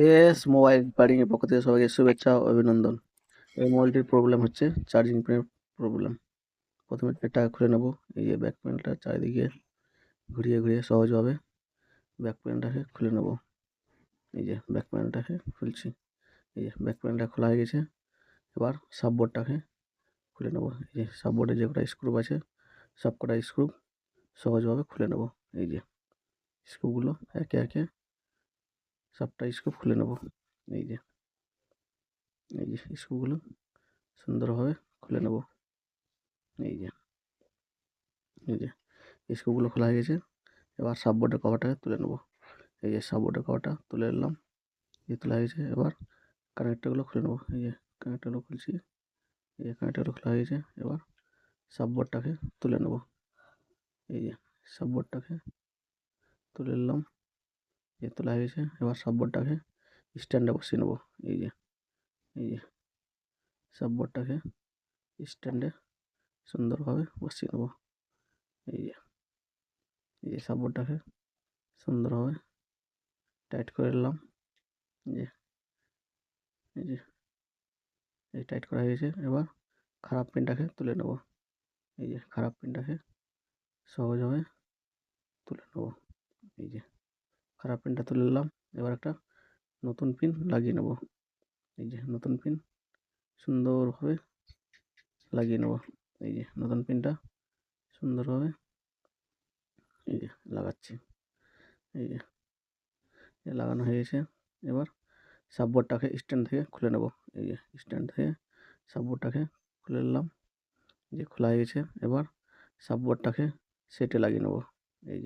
S mobile repairing এর পক্ষ থেকে সবাইকে শুভেচ্ছা ও অভিনন্দন। এই মোবাইলটির প্রবলেম হচ্ছে চার্জিং পিনের প্রবলেম। প্রথমে এটা খুলে নেব। এই যে ব্যাক প্যানেলটা চারিদিকে ঘুরিয়ে ঘুরিয়ে সহজভাবে ব্যাক প্যানেলটাকে খুলে নেব। এই যে ব্যাক প্যানেলটাকে খুলছি। এই যে ব্যাক প্যানেলটা খোলা হয়ে গেছে। এবার সাববোর্ডটাকে খুলে নেব। এই যে সাববোর্ডে যে কটা স্ক্রু আছে সব কটা স্ক্রু সহজভাবে খুলে নেব। এই যে স্ক্রুগুলো একে একে সবটা স্ক্রু খুলে নেব। এই যে স্ক্রুগুলো সুন্দরভাবে খুলে নেব। এই যে স্ক্রুগুলো খোলা হয়ে গেছে। এবার সাববোর্ডের কভারটাকে তুলে নেব। এই যে সাববোর্ডের কভারটা তুলে নিলাম। তোলা হয়ে গেছে। এবার কানেক্টরগুলো খুলে নেব। এই যে কানেক্টরগুলো খুলছি। এই যে কানেক্টরগুলো খোলা হয়ে গেছে। এবার সাববোর্ডটাকে তুলে নেব। এই যে সাববোর্ডটাকে তুলে নিলাম। তোলা হয়ে গেছে। এবার সাববোর্ডটাকে স্ট্যান্ডে বসিয়ে নেব। এই যে সাববোর্ডটাকে স্ট্যান্ডে সুন্দরভাবে বসিয়ে নেব। এই যে সাববোর্ডটাকে সুন্দরভাবে টাইট করে নিলাম। এই যে এই যে এই টাইট করা হয়ে গেছে। এবার খারাপ পিনটাকে তুলে নেব। এই যে খারাপ পিনটাকে সহজভাবে তুলে নেব। এই যে খারাপ পিনটা তুলে নিলাম। এবার একটা নতুন পিন লাগিয়ে নেব। এই যে নতুন পিন সুন্দরভাবে লাগিয়ে নেব। এই যে নতুন পিনটা সুন্দরভাবে এই যে লাগাচ্ছি। এই যে লাগানো হয়ে গেছে। এবার সাববোর্ডটাকে স্ট্যান্ড থেকে খুলে নেব। এই যে স্ট্যান্ড থেকে সাববোর্ডটাকে খুলে নিলাম। যে খোলা হয়ে গেছে। এবার সাববোর্ডটাকে সেটে লাগিয়ে নেব। এই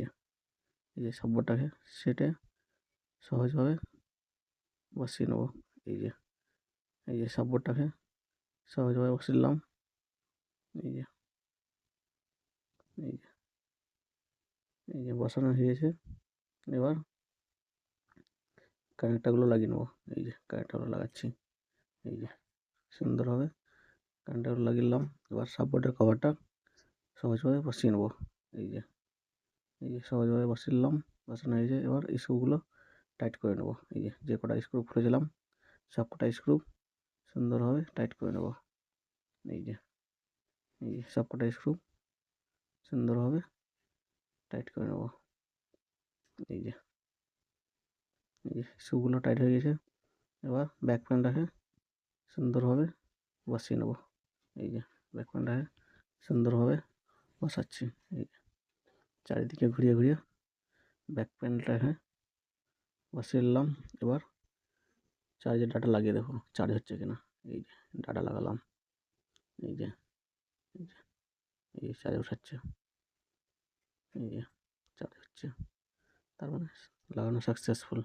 যে সাববোর্ডটাকে সেটে সহজভাবে বসিয়ে নেব। এই যে সাববোর্ডটাকে সহজভাবে বসিয়ে নিলাম। এই যে এই যে বসানো হয়ে গেছে। এবার কানেক্টরগুলো লাগিয়ে নেব। এই যে কানেক্টরগুলো লাগাচ্ছি। এই যে সুন্দরভাবে কানেক্টরগুলো লাগিয়ে নিলাম। এবার সাববোর্ডের কভারটা সহজভাবে বসিয়ে নেব। এই যে সহজভাবে বসিয়ে নিলাম। বসানো হয়েছে। এবার স্ক্রুগুলো টাইট করে নেব। এই যে কটা স্ক্রু খুলেছিলাম সব কটা স্ক্রু সুন্দরভাবে টাইট করে নেব। এই যে সব কটা স্ক্রু সুন্দরভাবে টাইট করে নেব। এই যে স্ক্রুগুলো টাইট হয়ে গেছে। এবার ব্যাক প্যানেলটাকে সুন্দরভাবে বসিয়ে নেব। এই যে ব্যাক প্যানেলটাকে সুন্দরভাবে বসাচ্ছি। এই যে চারিদিকে ঘুরিয়ে ঘুরিয়ে ব্যাক প্যানেলটাকে বসিয়ে নিলাম। এবার চার্জের ডাটা লাগিয়ে দেখো চার্জ হচ্ছে কিনা। এই যে ডাটা লাগালাম। এই যে চার্জ উঠাচ্ছে। এই যে চার্জ হচ্ছে। তার মানে লাগানো সাকসেসফুল।